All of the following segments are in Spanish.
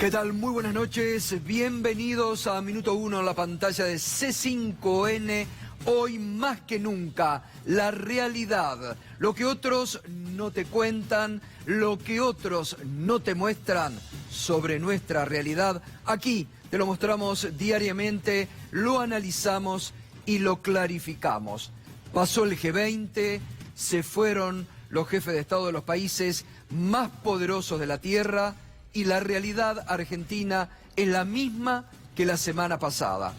¿Qué tal? Muy buenas noches, bienvenidos a Minuto 1 en la pantalla de C5N. Hoy más que nunca, la realidad, lo que otros no te cuentan, lo que otros no te muestran sobre nuestra realidad. Aquí te lo mostramos diariamente, lo analizamos y lo clarificamos. Pasó el G20, se fueron los jefes de Estado de los países más poderosos de la Tierra, y la realidad argentina es la misma que la semana pasada.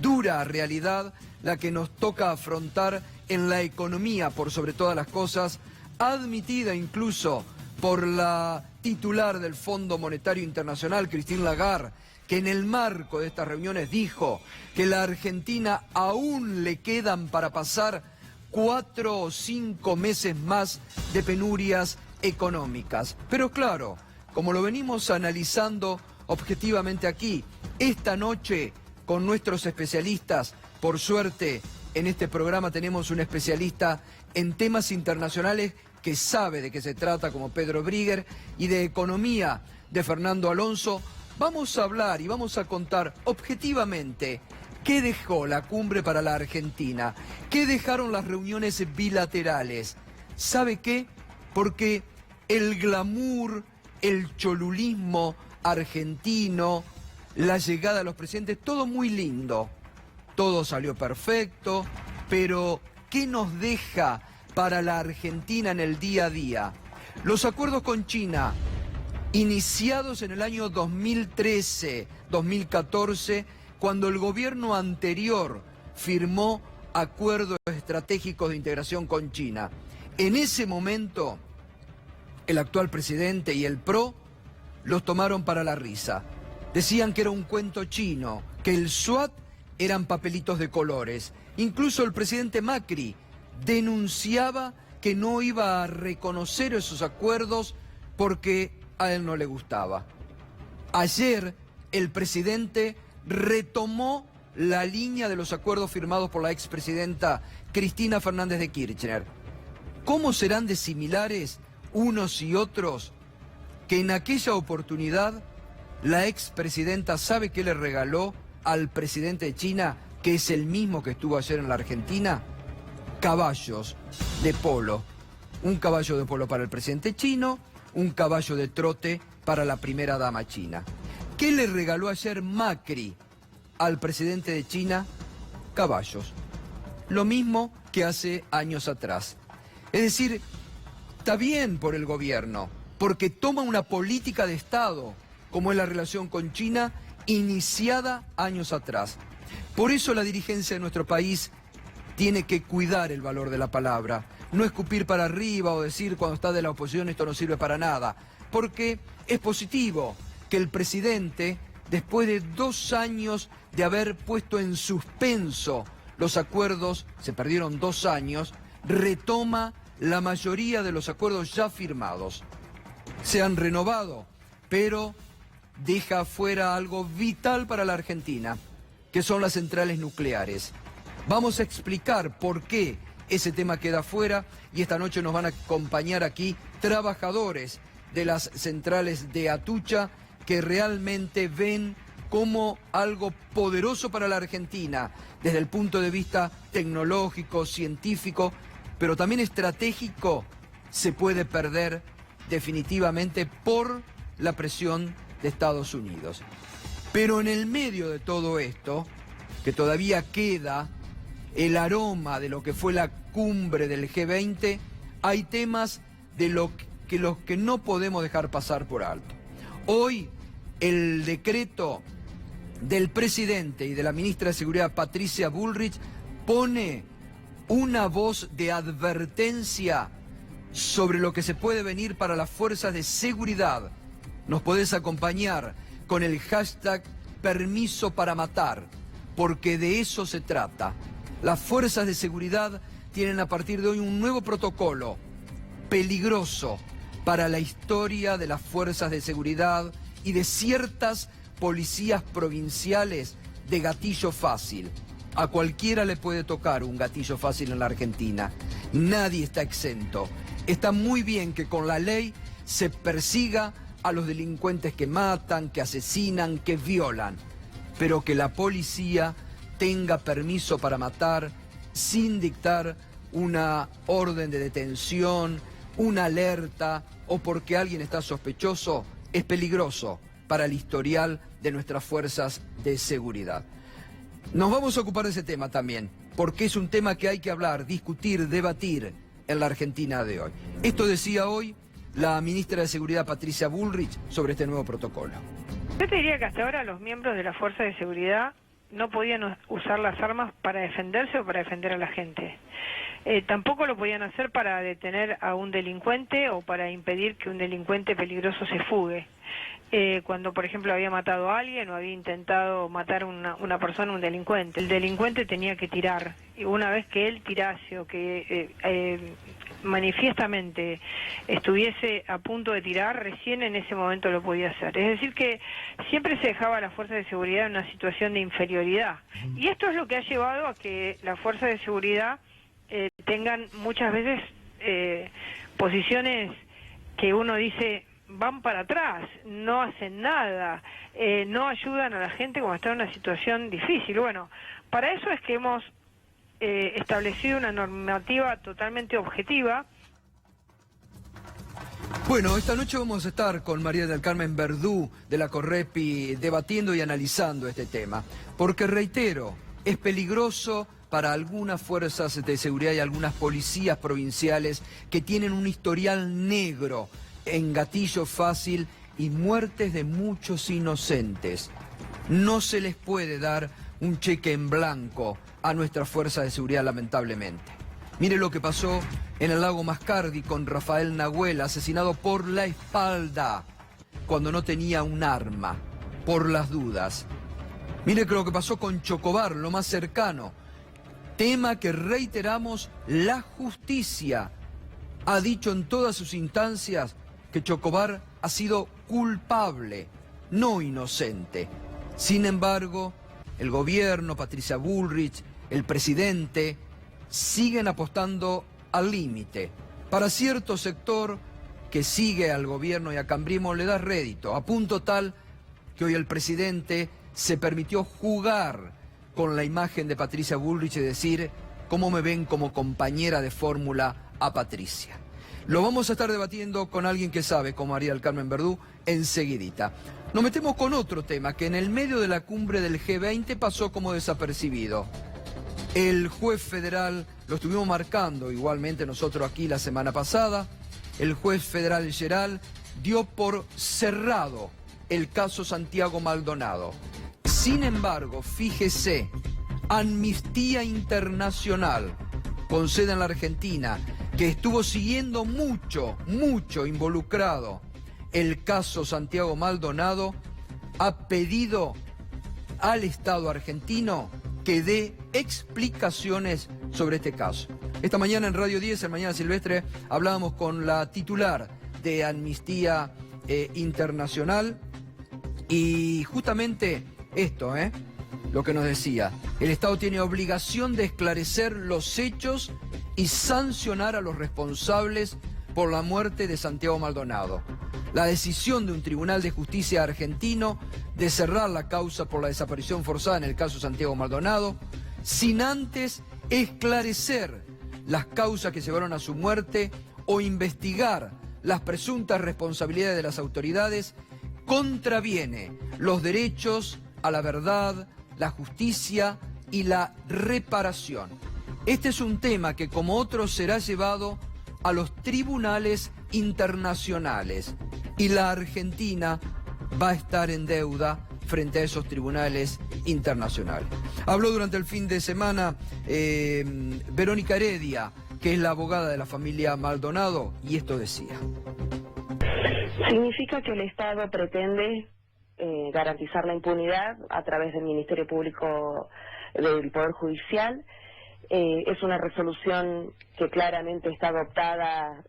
Dura realidad la que nos toca afrontar en la economía por sobre todas las cosas, admitida incluso por la titular del Fondo Monetario Internacional, Christine Lagarde, que en el marco de estas reuniones dijo que la Argentina aún le quedan para pasar 4 o 5 meses más de penurias económicas. Pero claro, como lo venimos analizando objetivamente aquí, esta noche con nuestros especialistas, por suerte en este programa tenemos un especialista en temas internacionales que sabe de qué se trata, como Pedro Brigger, y de economía de Fernando Alonso. Vamos a hablar y vamos a contar objetivamente qué dejó la cumbre para la Argentina, qué dejaron las reuniones bilaterales. ¿Sabe qué? Porque el glamour, el cholulismo argentino, la llegada de los presidentes, todo muy lindo, todo salió perfecto, pero ¿qué nos deja para la Argentina en el día a día? Los acuerdos con China, iniciados en el año 2013, 2014, cuando el gobierno anterior firmó acuerdos estratégicos de integración con China. En ese momento, el actual presidente y el PRO los tomaron para la risa. Decían que era un cuento chino, que el SWAT eran papelitos de colores. Incluso el presidente Macri denunciaba que no iba a reconocer esos acuerdos porque a él no le gustaba. Ayer el presidente retomó la línea de los acuerdos firmados por la expresidenta Cristina Fernández de Kirchner. ¿Cómo serán de similares unos y otros? Que en aquella oportunidad la expresidenta, ¿sabe qué le regaló al presidente de China, que es el mismo que estuvo ayer en la Argentina? Caballos de polo. Un caballo de polo para el presidente chino, un caballo de trote para la primera dama china. ¿Qué le regaló ayer Macri al presidente de China? Caballos. Lo mismo que hace años atrás. Es decir, está bien por el gobierno, porque toma una política de Estado, como es la relación con China, iniciada años atrás. Por eso la dirigencia de nuestro país tiene que cuidar el valor de la palabra, no escupir para arriba o decir cuando está de la oposición esto no sirve para nada, porque es positivo que el presidente, después de 2 años de haber puesto en suspenso los acuerdos, se perdieron 2 años, retoma la mayoría de los acuerdos ya firmados. Se han renovado, pero deja fuera algo vital para la Argentina, que son las centrales nucleares. Vamos a explicar por qué ese tema queda fuera y esta noche nos van a acompañar aquí trabajadores de las centrales de Atucha que realmente ven como algo poderoso para la Argentina desde el punto de vista tecnológico, científico, pero también estratégico. Se puede perder definitivamente por la presión de Estados Unidos. Pero en el medio de todo esto, que todavía queda el aroma de lo que fue la cumbre del G20, hay temas de los que no podemos dejar pasar por alto. Hoy, el decreto del presidente y de la ministra de Seguridad, Patricia Bullrich, pone una voz de advertencia sobre lo que se puede venir para las fuerzas de seguridad. Nos podés acompañar con el hashtag Permiso para Matar, porque de eso se trata. Las fuerzas de seguridad tienen a partir de hoy un nuevo protocolo peligroso para la historia de las fuerzas de seguridad y de ciertas policías provinciales de gatillo fácil. A cualquiera le puede tocar un gatillo fácil en la Argentina. Nadie está exento. Está muy bien que con la ley se persiga a los delincuentes que matan, que asesinan, que violan, pero que la policía tenga permiso para matar sin dictar una orden de detención, una alerta o porque alguien está sospechoso, es peligroso para el historial de nuestras fuerzas de seguridad. Nos vamos a ocupar de ese tema también, porque es un tema que hay que hablar, discutir, debatir en la Argentina de hoy. Esto decía hoy la ministra de Seguridad, Patricia Bullrich, sobre este nuevo protocolo. Yo te diría que hasta ahora los miembros de la Fuerza de Seguridad no podían usar las armas para defenderse o para defender a la gente. Tampoco lo podían hacer para detener a un delincuente o para impedir que un delincuente peligroso se fugue. Cuando, por ejemplo, había matado a alguien o había intentado matar a una persona, un delincuente. El delincuente tenía que tirar. Y una vez que él tirase o que manifiestamente estuviese a punto de tirar, recién en ese momento lo podía hacer. Es decir que siempre se dejaba a la fuerza de seguridad en una situación de inferioridad. Y esto es lo que ha llevado a que la fuerza de seguridad tengan muchas veces posiciones que uno dice van para atrás, no hacen nada, no ayudan a la gente cuando está en una situación difícil. Bueno, para eso es que hemos establecido una normativa totalmente objetiva. Bueno, esta noche vamos a estar con María del Carmen Verdú de la Correpi debatiendo y analizando este tema, porque reitero, es peligroso para algunas fuerzas de seguridad y algunas policías provinciales que tienen un historial negro en gatillo fácil y muertes de muchos inocentes. No se les puede dar un cheque en blanco a nuestras fuerzas de seguridad, lamentablemente. Mire lo que pasó en el lago Mascardi con Rafael Nahuel, asesinado por la espalda, cuando no tenía un arma, por las dudas. Mire lo que pasó con Chocobar, lo más cercano. Tema que reiteramos, la justicia ha dicho en todas sus instancias que Chocobar ha sido culpable, no inocente. Sin embargo, el gobierno, Patricia Bullrich, el presidente, siguen apostando al límite. Para cierto sector que sigue al gobierno y a Cambiemos le da rédito, a punto tal que hoy el presidente se permitió jugar con la imagen de Patricia Bullrich y decir cómo me ven como compañera de fórmula a Patricia. Lo vamos a estar debatiendo con alguien que sabe, como María del Carmen Verdú, enseguidita. Nos metemos con otro tema que en el medio de la cumbre del G20 pasó como desapercibido. El juez federal, lo estuvimos marcando igualmente nosotros aquí la semana pasada, el juez federal Geral dio por cerrado el caso Santiago Maldonado. Sin embargo, fíjese, Amnistía Internacional, con sede en la Argentina, que estuvo siguiendo mucho involucrado el caso Santiago Maldonado, ha pedido al Estado argentino que dé explicaciones sobre este caso. Esta mañana en Radio 10, en Mañana Silvestre, hablábamos con la titular de Amnistía Internacional y justamente esto, lo que nos decía, el Estado tiene obligación de esclarecer los hechos y sancionar a los responsables por la muerte de Santiago Maldonado. La decisión de un tribunal de justicia argentino de cerrar la causa por la desaparición forzada en el caso Santiago Maldonado, sin antes esclarecer las causas que llevaron a su muerte o investigar las presuntas responsabilidades de las autoridades, contraviene los derechos a la verdad, la justicia y la reparación. Este es un tema que, como otros, será llevado a los tribunales internacionales y la Argentina va a estar en deuda frente a esos tribunales internacionales. Habló durante el fin de semana Verónica Heredia, que es la abogada de la familia Maldonado, y esto decía. Significa que el Estado pretende garantizar la impunidad a través del Ministerio Público del Poder Judicial. Es una resolución que claramente está adoptada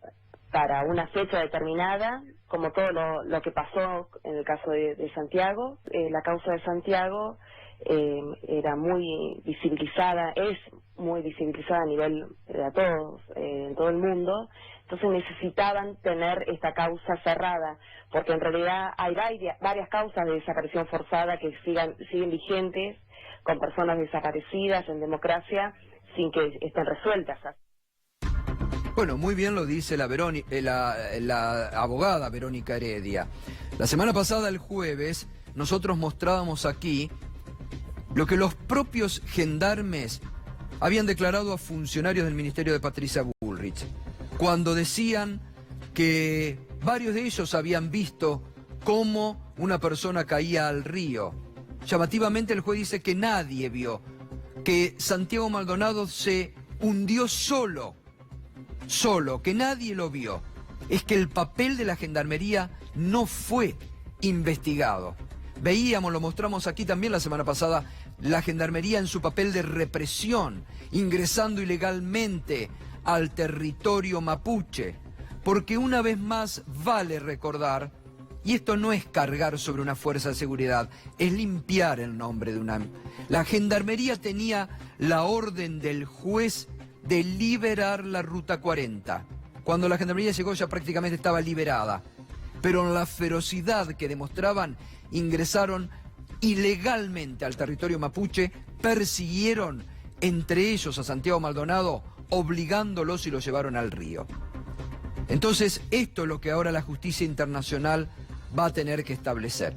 para una fecha determinada, como todo lo que pasó en el caso de Santiago. La causa de Santiago era muy visibilizada, es muy visibilizada a nivel de todos, en todo el mundo. Entonces necesitaban tener esta causa cerrada, porque en realidad hay varias causas de desaparición forzada que siguen vigentes, con personas desaparecidas en democracia, sin que estén resueltas. Bueno, muy bien lo dice la abogada Verónica Heredia. La semana pasada, el jueves, nosotros mostrábamos aquí lo que los propios gendarmes habían declarado a funcionarios del Ministerio de Patricia Bullrich, cuando decían que varios de ellos habían visto cómo una persona caía al río. Llamativamente el juez dice que nadie vio, que Santiago Maldonado se hundió solo, que nadie lo vio. Es que el papel de la Gendarmería no fue investigado. Veíamos, lo mostramos aquí también la semana pasada, la Gendarmería en su papel de represión, ingresando ilegalmente al territorio mapuche. Porque una vez más vale recordar, y esto no es cargar sobre una fuerza de seguridad, es limpiar el nombre de una... La Gendarmería tenía la orden del juez de liberar la Ruta 40. Cuando la Gendarmería llegó ya prácticamente estaba liberada. Pero en la ferocidad que demostraban, ingresaron ilegalmente al territorio mapuche, persiguieron entre ellos a Santiago Maldonado, obligándolos y lo llevaron al río. Entonces, esto es lo que ahora la justicia internacional va a tener que establecer.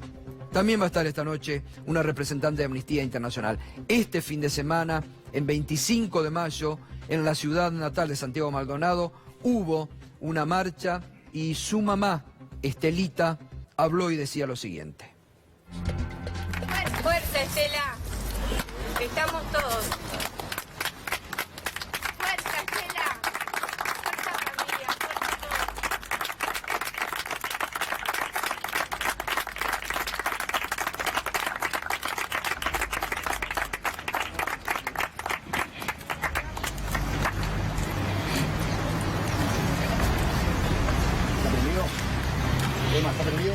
También va a estar esta noche una representante de Amnistía Internacional. Este fin de semana, en 25 de mayo, en la ciudad natal de Santiago Maldonado, hubo una marcha y su mamá, Estelita, habló y decía lo siguiente. Fuerza, Estela, que estamos todos. Fuerza, Estela. Fuerza, familia, fuerza todos. ¿Está prendido? ¿Emma, está prendido?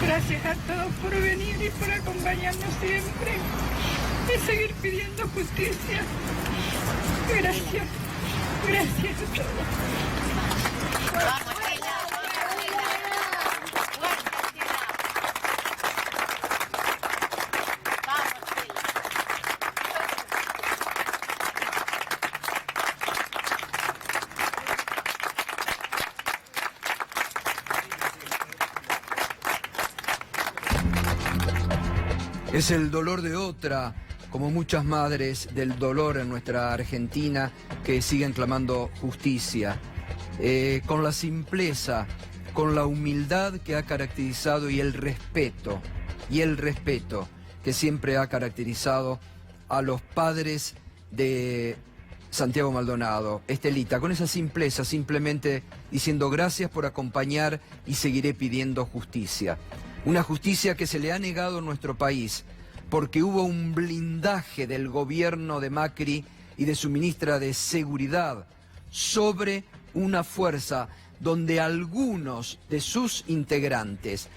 Gracias a todos por venir y por acompañarnos siempre y seguir pidiendo justicia. Gracias. Gracias a todos. Vamos, Estela, vamos, Estela. Fuerza, Estela. Vamos, Estela. Es el dolor de otra, como muchas madres del dolor en nuestra Argentina, que siguen clamando justicia, con la simpleza, con la humildad que ha caracterizado y el respeto que siempre ha caracterizado a los padres de Santiago Maldonado. Estelita, con esa simpleza, simplemente diciendo gracias por acompañar y seguiré pidiendo justicia. Una justicia que se le ha negado en nuestro país porque hubo un blindaje del gobierno de Macri y de su ministra de Seguridad sobre una fuerza donde algunos de sus integrantes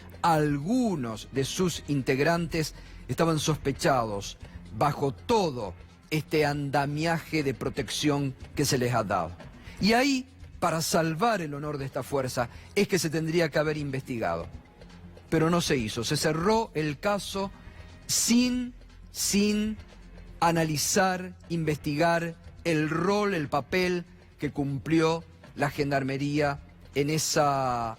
estaban sospechados bajo todo este andamiaje de protección que se les ha dado. Y ahí, para salvar el honor de esta fuerza, es que se tendría que haber investigado. Pero no se hizo, se cerró el caso sin analizar, investigar el rol, el papel que cumplió la Gendarmería en esa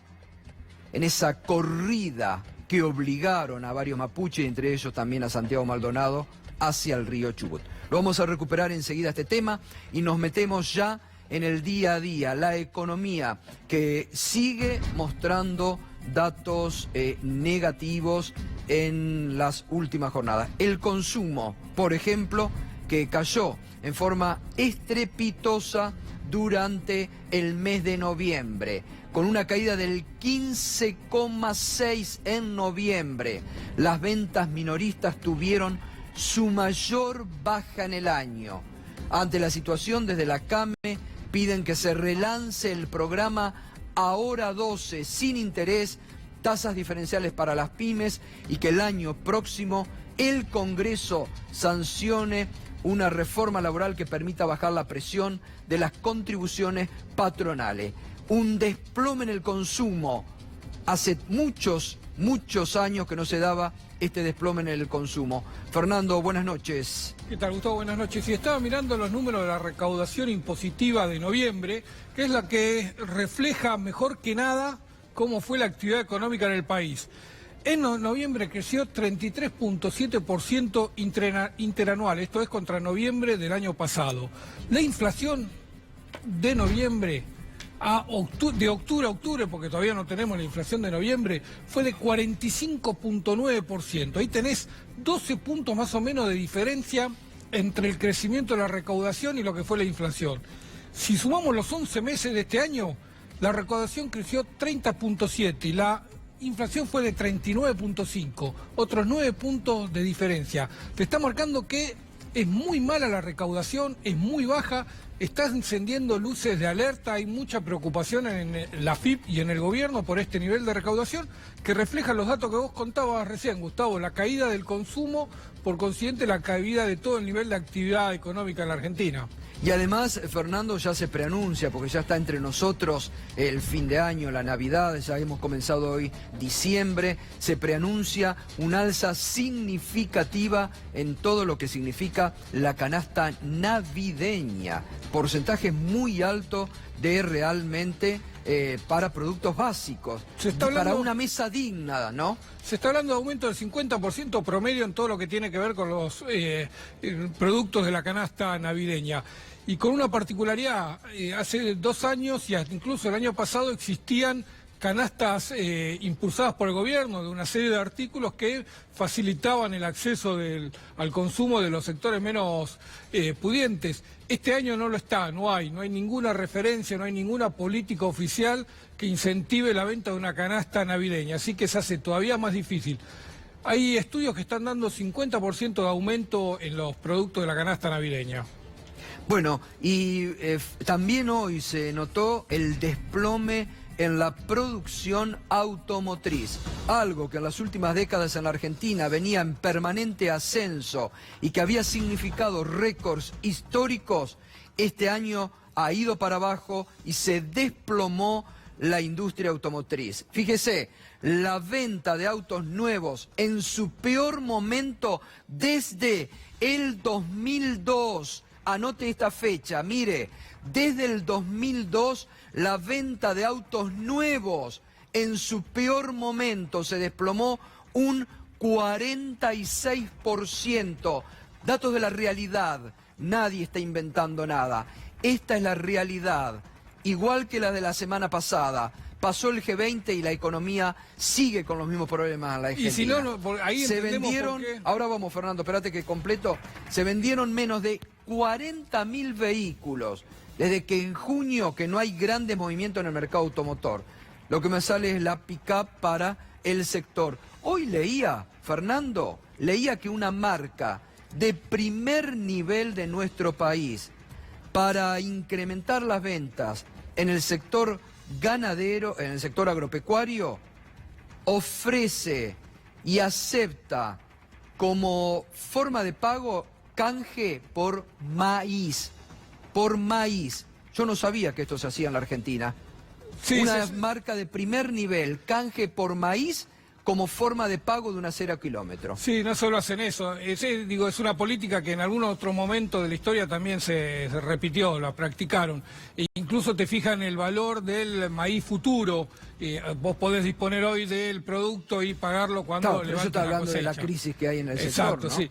corrida que obligaron a varios mapuches, entre ellos también a Santiago Maldonado, hacia el río Chubut. Lo vamos a recuperar enseguida este tema y nos metemos ya en el día a día, la economía que sigue mostrando datos negativos en las últimas jornadas. El consumo, por ejemplo, que cayó en forma estrepitosa durante el mes de noviembre, con una caída del 15,6% en noviembre. Las ventas minoristas tuvieron su mayor baja en el año. Ante la situación, desde la CAME piden que se relance el programa Ahora 12 sin interés, tasas diferenciales para las pymes, y que el año próximo el Congreso sancione una reforma laboral que permita bajar la presión de las contribuciones patronales. Un desplome en el consumo. Hace muchos años que no se daba este desplome en el consumo. Fernando, buenas noches. ¿Qué tal, Gustavo? Buenas noches. Y estaba mirando los números de la recaudación impositiva de noviembre, que es la que refleja mejor que nada cómo fue la actividad económica en el país. En noviembre creció 33.7% interanual, esto es contra noviembre del año pasado. La inflación de noviembre de octubre a octubre, porque todavía no tenemos la inflación de noviembre, fue de 45.9%. Ahí tenés 12 puntos más o menos de diferencia entre el crecimiento de la recaudación y lo que fue la inflación. Si sumamos los 11 meses de este año, la recaudación creció 30.7 y la inflación fue de 39.5, otros 9 puntos de diferencia. Te está marcando que es muy mala la recaudación, es muy baja, está encendiendo luces de alerta, hay mucha preocupación en la AFIP y en el gobierno por este nivel de recaudación que refleja los datos que vos contabas recién, Gustavo, la caída del consumo, por consiguiente la caída de todo el nivel de actividad económica en la Argentina. Y además, Fernando, ya se preanuncia, porque ya está entre nosotros el fin de año, la Navidad, ya hemos comenzado hoy diciembre, se preanuncia un alza significativa en todo lo que significa la canasta navideña. Porcentaje muy alto de realmente para productos básicos, para una mesa digna, ¿no? Se está hablando de aumento del 50% promedio en todo lo que tiene que ver con los productos de la canasta navideña. Y con una particularidad, hace 2 años y incluso el año pasado existían canastas impulsadas por el gobierno de una serie de artículos que facilitaban el acceso al consumo de los sectores menos pudientes. Este año no lo está, no hay ninguna referencia, no hay ninguna política oficial que incentive la venta de una canasta navideña, así que se hace todavía más difícil. Hay estudios que están dando 50% de aumento en los productos de la canasta navideña. Bueno, y también hoy se notó el desplome en la producción automotriz, algo que en las últimas décadas en la Argentina venía en permanente ascenso y que había significado récords históricos. Este año ha ido para abajo y se desplomó la industria automotriz. Fíjese, la venta de autos nuevos en su peor momento desde el 2002. Anote esta fecha, mire, desde el 2002 la venta de autos nuevos en su peor momento se desplomó un 46%. Datos de la realidad, nadie está inventando nada. Esta es la realidad, igual que la de la semana pasada. Pasó el G20 y la economía sigue con los mismos problemas en la Argentina. Y si no, ahí se vendieron, ahora vamos Fernando, espérate que completo, se vendieron menos de 40.000 vehículos desde que en junio, que no hay grandes movimientos en el mercado automotor. Lo que me sale es la pick-up para el sector. Hoy leía, Fernando, que una marca de primer nivel de nuestro país para incrementar las ventas en el sector ganadero, en el sector agropecuario, ofrece y acepta como forma de pago canje por maíz. Por maíz. Yo no sabía que esto se hacía en la Argentina. Sí, una marca de primer nivel, canje por maíz como forma de pago de una 0 kilómetros. Sí, no solo hacen eso. Es una política que en algún otro momento de la historia también se repitió, la practicaron. E incluso te fijan el valor del maíz futuro. Vos podés disponer hoy del producto y pagarlo cuando levantes la cosecha. Eso está hablando de la crisis que hay en el sector, ¿no? Sí.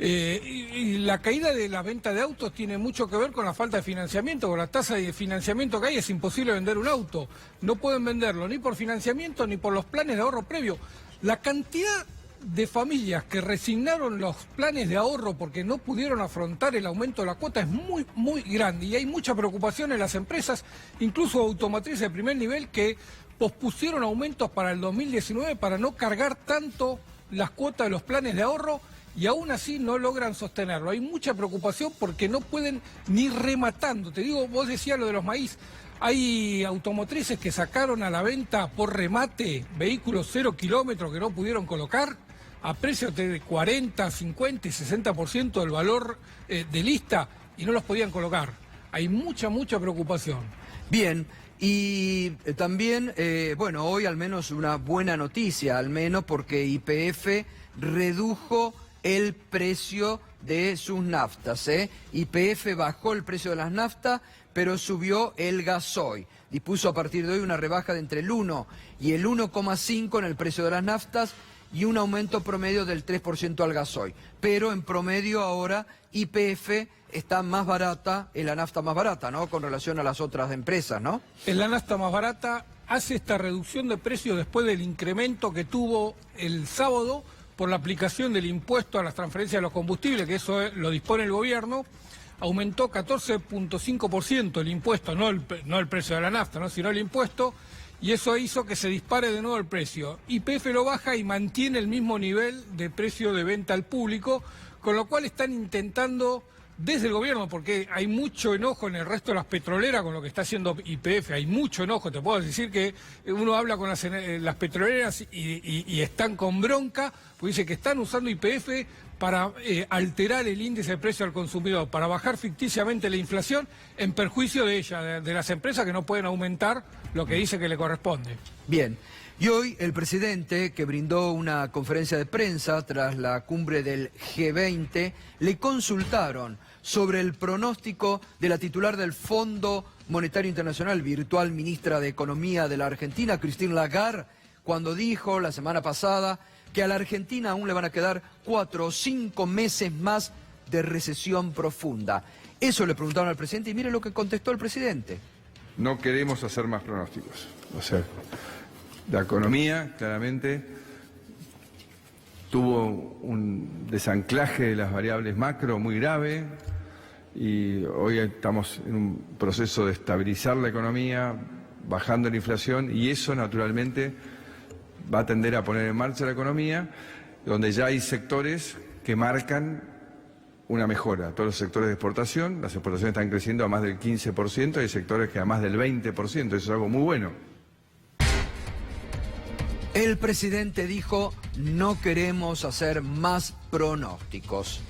Y la caída de la venta de autos tiene mucho que ver con la falta de financiamiento, con la tasa de financiamiento que hay. Es imposible vender un auto, no pueden venderlo ni por financiamiento ni por los planes de ahorro previo. La cantidad de familias que resignaron los planes de ahorro porque no pudieron afrontar el aumento de la cuota es muy, muy grande, y hay mucha preocupación en las empresas, incluso automotrices de primer nivel, que pospusieron aumentos para el 2019 para no cargar tanto las cuotas de los planes de ahorro, y aún así no logran sostenerlo. Hay mucha preocupación porque no pueden ni rematando. Te digo, vos decías lo de los maíz. Hay automotrices que sacaron a la venta por remate vehículos 0 kilómetros que no pudieron colocar a precios de 40, 50 y 60% del valor de lista y no los podían colocar. Hay mucha preocupación. Bien, y también, bueno, hoy al menos una buena noticia, al menos porque YPF redujo el precio de sus naftas. YPF bajó el precio de las naftas, pero subió el gasoil. Dispuso a partir de hoy una rebaja de entre el 1 y el 1,5 en el precio de las naftas y un aumento promedio del 3% al gasoil. Pero en promedio ahora YPF está más barata, es la nafta más barata, ¿no? Con relación a las otras empresas, ¿no? Es la nafta más barata, hace esta reducción de precio después del incremento que tuvo el sábado por la aplicación del impuesto a las transferencias de los combustibles, que eso lo dispone el gobierno. Aumentó 14.5% el impuesto, no el precio de la nafta, ¿no? Sino el impuesto, y eso hizo que se dispare de nuevo el precio. YPF lo baja y mantiene el mismo nivel de precio de venta al público, con lo cual están intentando desde el gobierno, porque hay mucho enojo en el resto de las petroleras con lo que está haciendo YPF, hay mucho enojo, te puedo decir que uno habla con las petroleras y están con bronca, porque dice que están usando YPF para alterar el índice de precio al consumidor, para bajar ficticiamente la inflación en perjuicio de ella, de las empresas que no pueden aumentar lo que dice que le corresponde. Bien, y hoy el presidente, que brindó una conferencia de prensa tras la cumbre del G20, le consultaron sobre el pronóstico de la titular del Fondo Monetario Internacional, virtual ministra de Economía de la Argentina, Christine Lagarde, cuando dijo la semana pasada que a la Argentina aún le van a quedar 4 o 5 meses más de recesión profunda. Eso le preguntaron al presidente y mire lo que contestó el presidente. No queremos hacer más pronósticos. O sea, la economía claramente tuvo un desanclaje de las variables macro muy grave y hoy estamos en un proceso de estabilizar la economía, bajando la inflación, y eso naturalmente va a tender a poner en marcha la economía, donde ya hay sectores que marcan una mejora. Todos los sectores de exportación, las exportaciones están creciendo a más del 15%, hay sectores que a más del 20%, eso es algo muy bueno. El presidente dijo, no queremos hacer más pronósticos.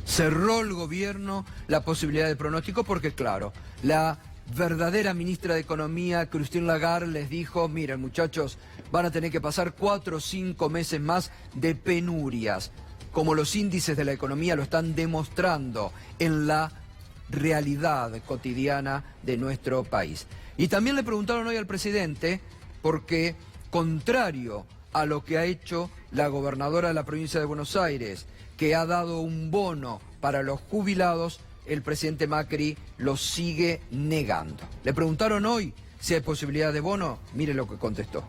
Cerró el gobierno la posibilidad de pronóstico porque, claro, la verdadera ministra de Economía, Christine Lagarde, les dijo, miren muchachos, van a tener que pasar 4 o 5 meses más de penurias, como los índices de la economía lo están demostrando en la realidad cotidiana de nuestro país. Y también le preguntaron hoy al presidente, porque contrario a lo que ha hecho la gobernadora de la provincia de Buenos Aires, que ha dado un bono para los jubilados, el presidente Macri lo sigue negando. Le preguntaron hoy si hay posibilidad de bono, mire lo que contestó.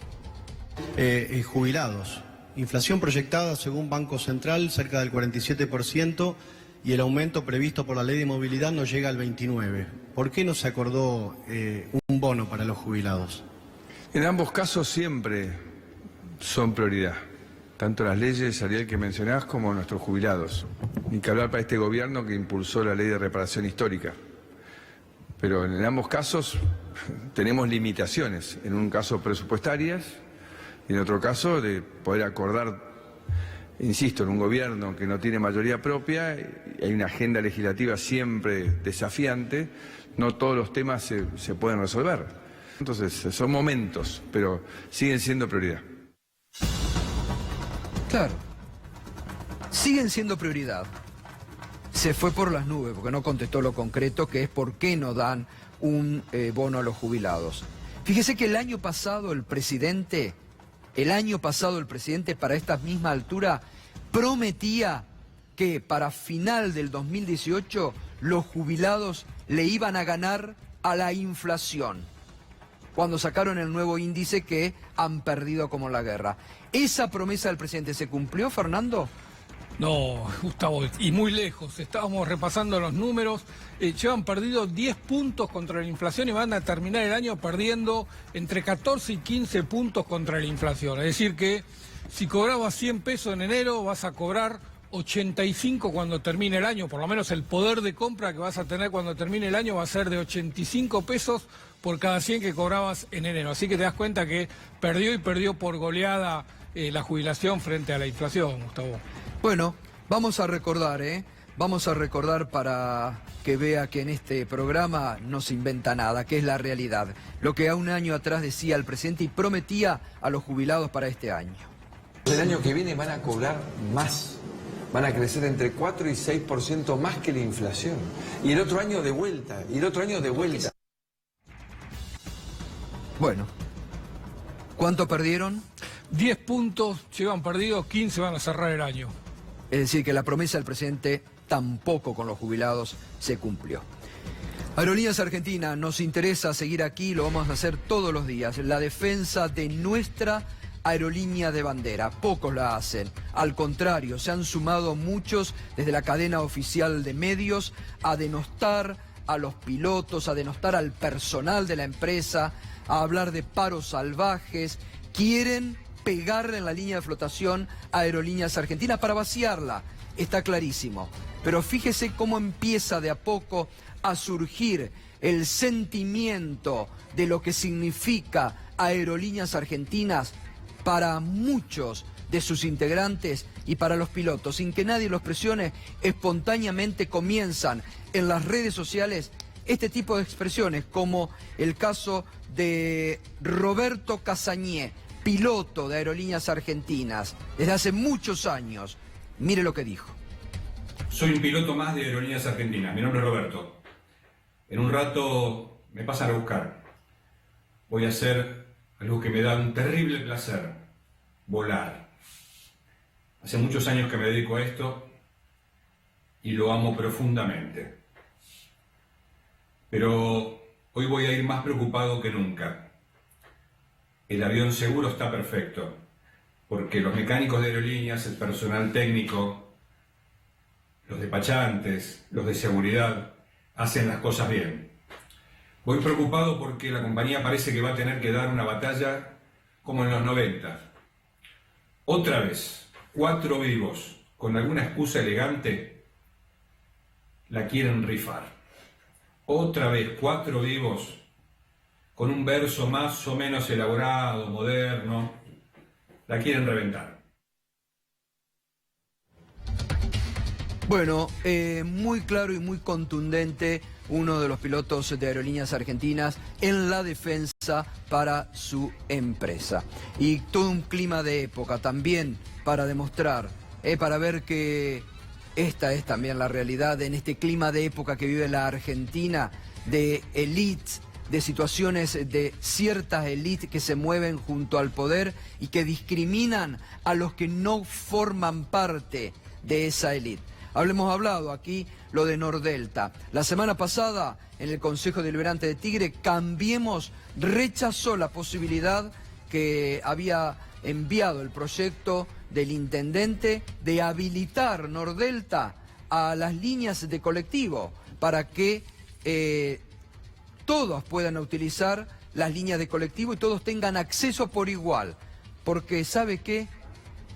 Jubilados. Inflación proyectada según Banco Central cerca del 47% y el aumento previsto por la ley de movilidad no llega al 29%. ¿Por qué no se acordó un bono para los jubilados? En ambos casos siempre son prioridad. Tanto las leyes, Ariel, que mencionás, como nuestros jubilados. Ni que hablar para este gobierno que impulsó la ley de reparación histórica. Pero en ambos casos tenemos limitaciones. En un caso presupuestarias y en otro caso de poder acordar, insisto, en un gobierno que no tiene mayoría propia, y hay una agenda legislativa siempre desafiante, no todos los temas se pueden resolver. Entonces son momentos, pero siguen siendo prioridad. Claro, siguen siendo prioridad. Se fue por las nubes porque no contestó lo concreto, que es por qué no dan un bono a los jubilados. Fíjese que el año pasado el presidente para esta misma altura prometía que para final del 2018 los jubilados le iban a ganar a la inflación, cuando sacaron el nuevo índice que han perdido como en la guerra. ¿Esa promesa del presidente se cumplió, Fernando? No, Gustavo, y muy lejos. Estábamos repasando los números. Llevan perdido 10 puntos contra la inflación y van a terminar el año perdiendo entre 14 y 15 puntos contra la inflación. Es decir que si cobrabas 100 pesos en enero, vas a cobrar 85 cuando termine el año. Por lo menos el poder de compra que vas a tener cuando termine el año va a ser de 85 pesos por cada 100 que cobrabas en enero. Así que te das cuenta que perdió y perdió por goleada la jubilación frente a la inflación, Gustavo. Bueno, vamos a recordar, Vamos a recordar para que vea que en este programa no se inventa nada, que es la realidad. Lo que a un año atrás decía el presidente y prometía a los jubilados para este año. El año que viene van a cobrar más. Van a crecer entre 4 y 6% más que la inflación. Y el otro año de vuelta, y el otro año de vuelta. Bueno, ¿cuánto perdieron? 10 puntos llevan perdidos, 15 van a cerrar el año. Es decir, que la promesa del presidente tampoco con los jubilados se cumplió. Aerolíneas Argentinas, nos interesa seguir aquí, lo vamos a hacer todos los días. La defensa de nuestra aerolínea de bandera. Pocos la hacen. Al contrario, se han sumado muchos desde la cadena oficial de medios a denostar a los pilotos, a denostar al personal de la empresa, a hablar de paros salvajes. Quieren pegarle en la línea de flotación a Aerolíneas Argentinas para vaciarla. Está clarísimo. Pero fíjese cómo empieza de a poco a surgir el sentimiento de lo que significa Aerolíneas Argentinas para muchos de sus integrantes y para los pilotos. Sin que nadie los presione, espontáneamente comienzan en las redes sociales este tipo de expresiones, como el caso de Roberto Casañé, piloto de Aerolíneas Argentinas, desde hace muchos años. Mire lo que dijo. Soy un piloto más de Aerolíneas Argentinas. Mi nombre es Roberto. En un rato me pasan a buscar. Voy a hacer algo que me da un terrible placer: volar. Hace muchos años que me dedico a esto y lo amo profundamente. Pero hoy voy a ir más preocupado que nunca. El avión seguro está perfecto, porque los mecánicos de aerolíneas, el personal técnico, los despachantes, los de seguridad, hacen las cosas bien. Voy preocupado porque la compañía parece que va a tener que dar una batalla como en los 90. Otra vez, 4 vivos, con alguna excusa elegante, la quieren rifar. Otra vez, 4 vivos, con un verso más o menos elaborado, moderno, la quieren reventar. Bueno, muy claro y muy contundente uno de los pilotos de Aerolíneas Argentinas en la defensa para su empresa. Y todo un clima de época también para demostrar, para ver que esta es también la realidad en este clima de época que vive la Argentina, de élite, de situaciones de ciertas élites que se mueven junto al poder y que discriminan a los que no forman parte de esa élite. Hemos hablado aquí lo de Nordelta. La semana pasada, en el Consejo Deliberante de Tigre, Cambiemos rechazó la posibilidad que había enviado el proyecto del intendente de habilitar Nordelta a las líneas de colectivo para que todos puedan utilizar las líneas de colectivo y todos tengan acceso por igual. Porque, ¿sabe qué?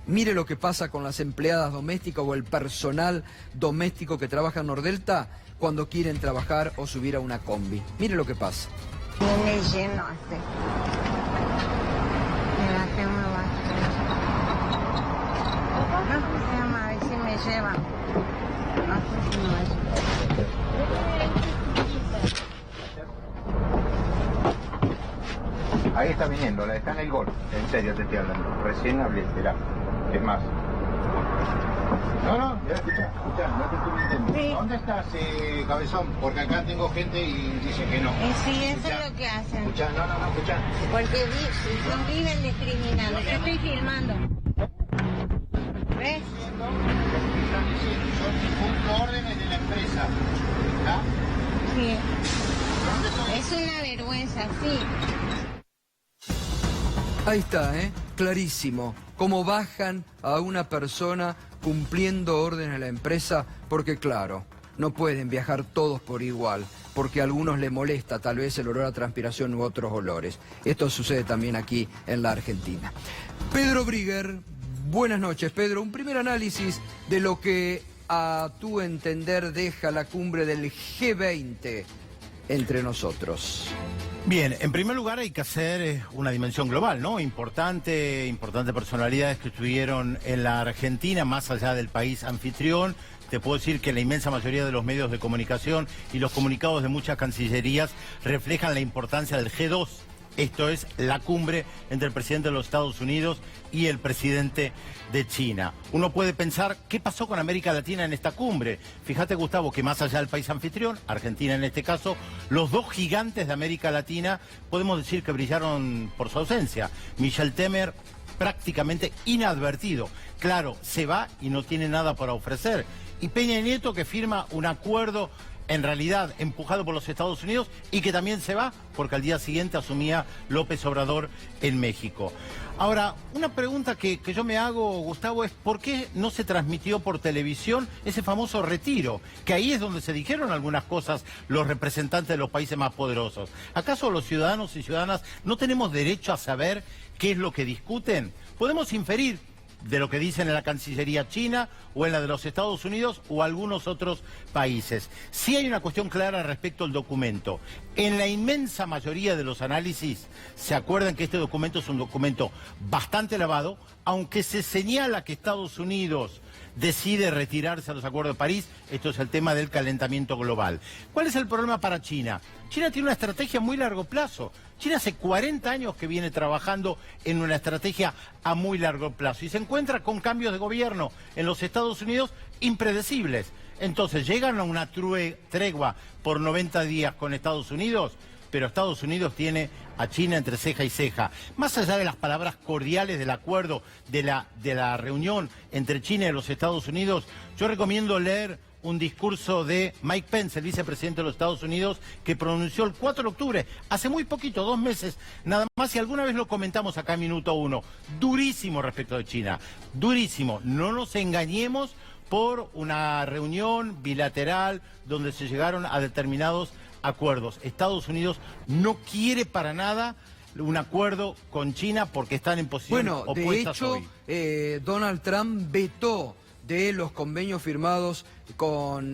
Mire lo que pasa con las empleadas domésticas o el personal doméstico que trabaja en Nordelta cuando quieren trabajar o subir a una combi. Mire lo que pasa. Viene lleno este. Mira que me va. No sé si se llama, a ver si me llevan. No sé si me llevan. Ahí está viniendo, está en el gol. En serio te estoy hablando. Recién hablé, esperá. Es más. No, ya escucha, no te estoy mintiendo. Sí. ¿Dónde estás, cabezón? Porque acá tengo gente y dice que no. Sí, eso es lo que hacen. Escucha, no, escucha. Porque viven discriminando. Yo estoy filmando. ¿Ves? Son órdenes de la empresa. ¿Está? Sí. Es una vergüenza, sí. Ahí está, clarísimo, cómo bajan a una persona cumpliendo órdenes de la empresa, porque claro, no pueden viajar todos por igual, porque a algunos les molesta tal vez el olor a transpiración u otros olores. Esto sucede también aquí en la Argentina. Pedro Brigger, buenas noches, Pedro. Un primer análisis de lo que a tu entender deja la cumbre del G20 entre nosotros. Bien, en primer lugar hay que hacer una dimensión global, ¿no? Importante personalidades que estuvieron en la Argentina, más allá del país anfitrión. Te puedo decir que la inmensa mayoría de los medios de comunicación y los comunicados de muchas cancillerías reflejan la importancia del G2. Esto es la cumbre entre el presidente de los Estados Unidos y el presidente de China. Uno puede pensar, ¿qué pasó con América Latina en esta cumbre? Fíjate, Gustavo, que más allá del país anfitrión, Argentina en este caso, los dos gigantes de América Latina, podemos decir que brillaron por su ausencia. Michel Temer, prácticamente inadvertido. Claro, se va y no tiene nada para ofrecer. Y Peña Nieto, que firma un acuerdo en realidad empujado por los Estados Unidos y que también se va porque al día siguiente asumía López Obrador en México. Ahora, una pregunta que yo me hago, Gustavo, es ¿por qué no se transmitió por televisión ese famoso retiro? Que ahí es donde se dijeron algunas cosas los representantes de los países más poderosos. ¿Acaso los ciudadanos y ciudadanas no tenemos derecho a saber qué es lo que discuten? Podemos inferir de lo que dicen en la Cancillería china o en la de los Estados Unidos o algunos otros países. Sí hay una cuestión clara respecto al documento. En la inmensa mayoría de los análisis se acuerdan que este documento es un documento bastante lavado, aunque se señala que Estados Unidos decide retirarse a los acuerdos de París. Esto es el tema del calentamiento global. ¿Cuál es el problema para China? China tiene una estrategia a muy largo plazo. China hace 40 años que viene trabajando en una estrategia a muy largo plazo y se encuentra con cambios de gobierno en los Estados Unidos impredecibles. Entonces llegan a una tregua por 90 días con Estados Unidos, pero Estados Unidos tiene a China entre ceja y ceja. Más allá de las palabras cordiales del acuerdo, de la reunión entre China y los Estados Unidos, yo recomiendo leer un discurso de Mike Pence, el vicepresidente de los Estados Unidos, que pronunció el 4 de octubre, hace muy poquito, 2 meses, nada más, y alguna vez lo comentamos acá en Minuto 1. Durísimo respecto de China, durísimo. No nos engañemos por una reunión bilateral donde se llegaron a determinados acuerdos. Estados Unidos no quiere para nada un acuerdo con China porque están en posiciones opuestas hoy. De hecho, Donald Trump vetó de los convenios firmados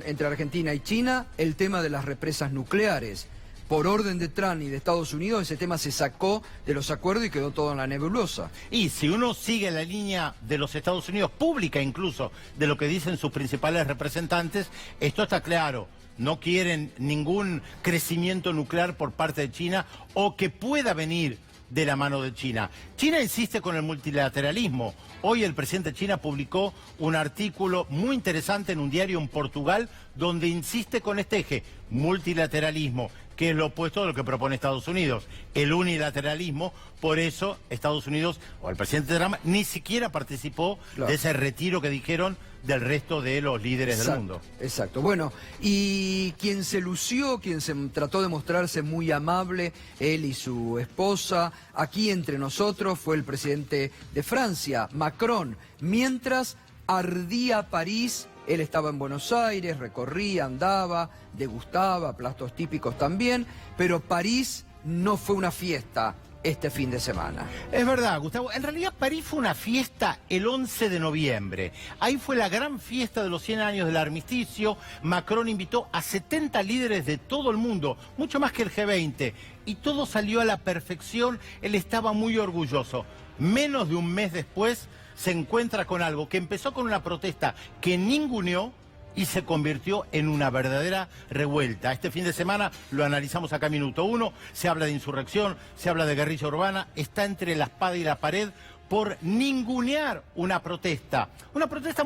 entre Argentina y China el tema de las represas nucleares. Por orden de Trump y de Estados Unidos, ese tema se sacó de los acuerdos y quedó todo en la nebulosa. Y si uno sigue la línea de los Estados Unidos, pública incluso, de lo que dicen sus principales representantes, esto está claro. No quieren ningún crecimiento nuclear por parte de China o que pueda venir de la mano de China. China insiste con el multilateralismo. Hoy el presidente de China publicó un artículo muy interesante en un diario en Portugal donde insiste con este eje, multilateralismo, que es lo opuesto a lo que propone Estados Unidos, el unilateralismo. Por eso Estados Unidos, o el presidente Trump, ni siquiera participó de ese retiro que dijeron del resto de los líderes del mundo. Exacto. Bueno, y quien se lució, quien se trató de mostrarse muy amable, él y su esposa, aquí entre nosotros, fue el presidente de Francia, Macron. Mientras ardía París, él estaba en Buenos Aires, recorría, andaba, degustaba platos típicos también, pero París no fue una fiesta este fin de semana. Es verdad, Gustavo. En realidad París fue una fiesta el 11 de noviembre. Ahí fue la gran fiesta de los 100 años del armisticio. Macron invitó a 70 líderes de todo el mundo, mucho más que el G20. Y todo salió a la perfección. Él estaba muy orgulloso. Menos de un mes después se encuentra con algo que empezó con una protesta que ninguneó y se convirtió en una verdadera revuelta. Este fin de semana lo analizamos acá en Minuto 1, se habla de insurrección, se habla de guerrilla urbana, está entre la espada y la pared por ningunear una protesta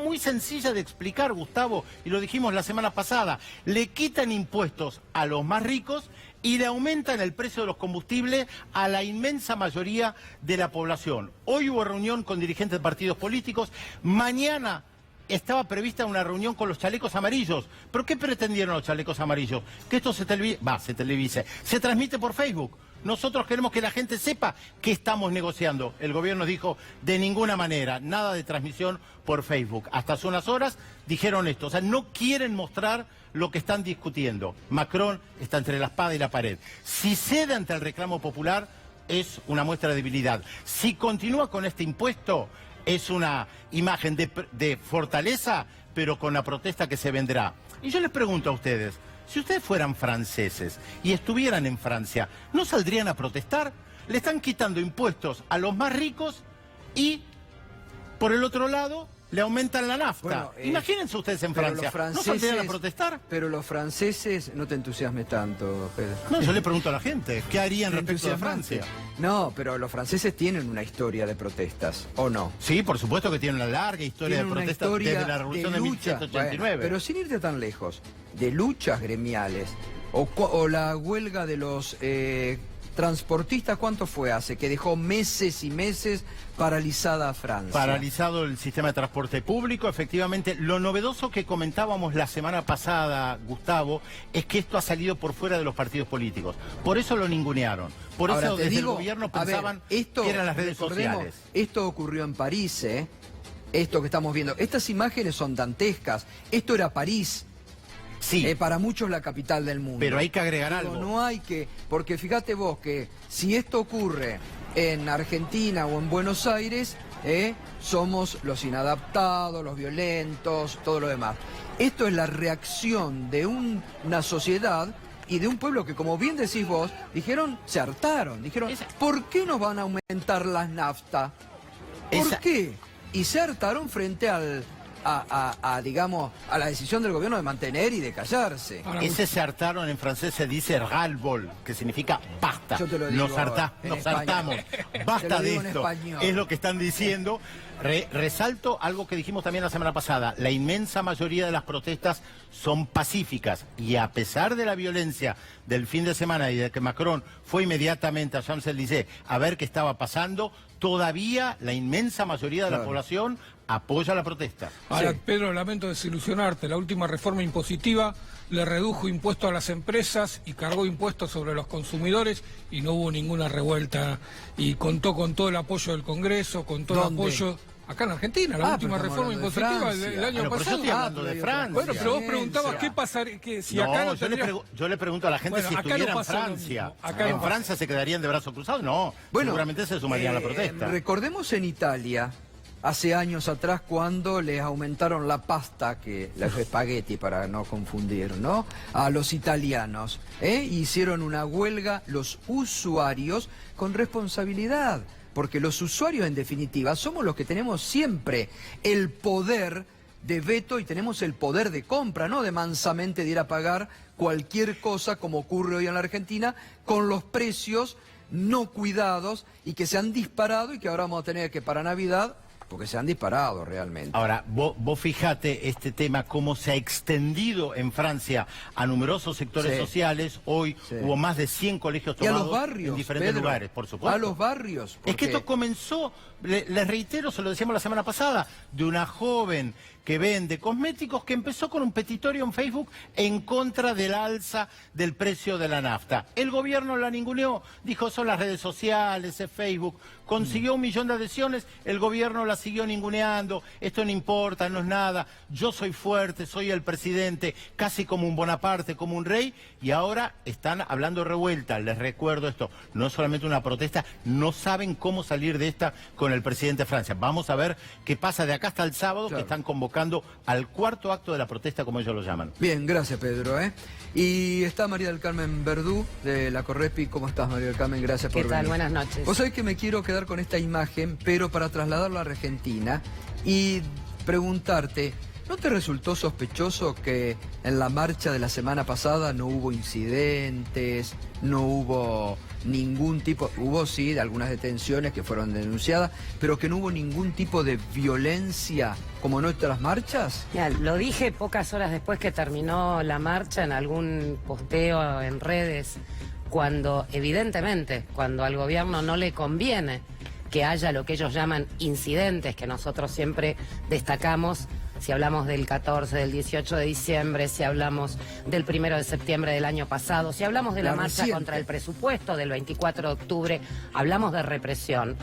muy sencilla de explicar, Gustavo, y lo dijimos la semana pasada. Le quitan impuestos a los más ricos y le aumentan el precio de los combustibles a la inmensa mayoría de la población. Hoy hubo reunión con dirigentes de partidos políticos, mañana estaba prevista una reunión con los chalecos amarillos. ¿Pero qué pretendieron los chalecos amarillos? Que esto se televise, se transmite por Facebook. Nosotros queremos que la gente sepa que estamos negociando. El gobierno dijo, de ninguna manera, nada de transmisión por Facebook. Hasta hace unas horas dijeron esto. O sea, no quieren mostrar lo que están discutiendo. Macron está entre la espada y la pared. Si cede ante el reclamo popular, es una muestra de debilidad. Si continúa con este impuesto, es una imagen de fortaleza, pero con la protesta que se vendrá. Y yo les pregunto a ustedes, si ustedes fueran franceses y estuvieran en Francia, ¿no saldrían a protestar? Le están quitando impuestos a los más ricos y, por el otro lado, le aumentan la nafta. Bueno, imagínense ustedes en Francia, ¿no saldrían a protestar? Pero los franceses, no te entusiasmes tanto, Pedro. No, yo le pregunto a la gente, ¿qué harían respecto de Francia? No, pero los franceses tienen una historia de protestas, ¿o no? Sí, por supuesto que tienen una larga historia de protestas desde la Revolución de 1789. Bueno, pero sin irte tan lejos, de luchas gremiales, o la huelga de los transportistas, ¿cuánto fue hace? Que dejó meses y meses paralizada a Francia. Paralizado el sistema de transporte público, efectivamente. Lo novedoso que comentábamos la semana pasada, Gustavo, es que esto ha salido por fuera de los partidos políticos. Por eso lo ningunearon. Por Ahora, eso desde el gobierno pensaban que eran las redes sociales. Esto ocurrió en París, ¿eh? Esto que estamos viendo. Estas imágenes son dantescas. Esto era París. Sí. Para muchos la capital del mundo. Pero hay que agregar algo. No hay que... Porque fíjate vos que si esto ocurre en Argentina o en Buenos Aires, somos los inadaptados, los violentos, todo lo demás. Esto es la reacción de una sociedad y de un pueblo que, como bien decís vos, se hartaron. Dijeron, ¿por qué nos van a aumentar las naftas? ¿Por qué? Y se hartaron frente digamos, a la decisión del gobierno de mantener y de callarse. Ese se hartaron en francés se dice ras-le-bol, que significa basta. Yo te lo digo nos hartamos. Basta de esto. Es lo que están diciendo. Resalto algo que dijimos también la semana pasada. La inmensa mayoría de las protestas son pacíficas y a pesar de la violencia del fin de semana y de que Macron fue inmediatamente a Champs-Élysées a ver qué estaba pasando, todavía la inmensa mayoría de la población apoya la protesta. Ahora, Pedro, lamento desilusionarte. La última reforma impositiva le redujo impuestos a las empresas y cargó impuestos sobre los consumidores y no hubo ninguna revuelta. Y contó con todo el apoyo del Congreso, con todo el apoyo... Acá en Argentina, la última reforma impositiva del año pasado. Yo estoy hablando de Francia. Bueno, pero vos preguntabas qué pasaría, si acá no tendría... yo le pregunto a la gente si estuviera en Francia. ¿En Francia se quedarían de brazos cruzados? No, seguramente se sumarían a la protesta. Recordemos en Italia, hace años atrás, cuando les aumentaron la pasta, los espagueti para no confundir, ¿no? A los italianos. Hicieron una huelga los usuarios con responsabilidad. Porque los usuarios, en definitiva, somos los que tenemos siempre el poder de veto y tenemos el poder de compra, no de mansamente de ir a pagar cualquier cosa, como ocurre hoy en la Argentina, con los precios no cuidados y que se han disparado y que ahora vamos a tener que para Navidad... porque se han disparado realmente. Ahora, vos fijate este tema, cómo se ha extendido en Francia a numerosos sectores sociales. Hoy hubo más de 100 colegios tomados y a los barrios, en diferentes lugares, por supuesto. A los barrios. Es que esto comenzó, les reitero, se lo decíamos la semana pasada, de una joven que vende cosméticos que empezó con un petitorio en Facebook en contra del alza del precio de la nafta. El gobierno la ninguneó, dijo son las redes sociales, es Facebook, consiguió 1 millón de adhesiones, el gobierno la siguió ninguneando, esto no importa, no es nada, yo soy fuerte, soy el presidente, casi como un Bonaparte, como un rey, y ahora están hablando revuelta. Les recuerdo esto, no es solamente una protesta, no saben cómo salir de esta con el presidente de Francia. Vamos a ver qué pasa de acá hasta el sábado, que están convocando al cuarto acto de la protesta, como ellos lo llaman. Bien, gracias, Pedro. Y está María del Carmen Verdú, de la Correpi. ¿Cómo estás, María del Carmen? Gracias por venir. ¿Qué tal? Buenas noches. Vos sabés que me quiero quedar con esta imagen, pero para trasladarla a Argentina y preguntarte, ¿no te resultó sospechoso que en la marcha de la semana pasada no hubo incidentes, no hubo ningún tipo, hubo sí de algunas detenciones que fueron denunciadas, pero que no hubo ningún tipo de violencia como en otras marchas? Mira, lo dije pocas horas después que terminó la marcha en algún posteo en redes, cuando evidentemente, cuando al gobierno no le conviene que haya lo que ellos llaman incidentes, que nosotros siempre destacamos, si hablamos del 14, del 18 de diciembre, si hablamos del 1 de septiembre del año pasado, si hablamos de la marcha contra el presupuesto del 24 de octubre, hablamos de represión.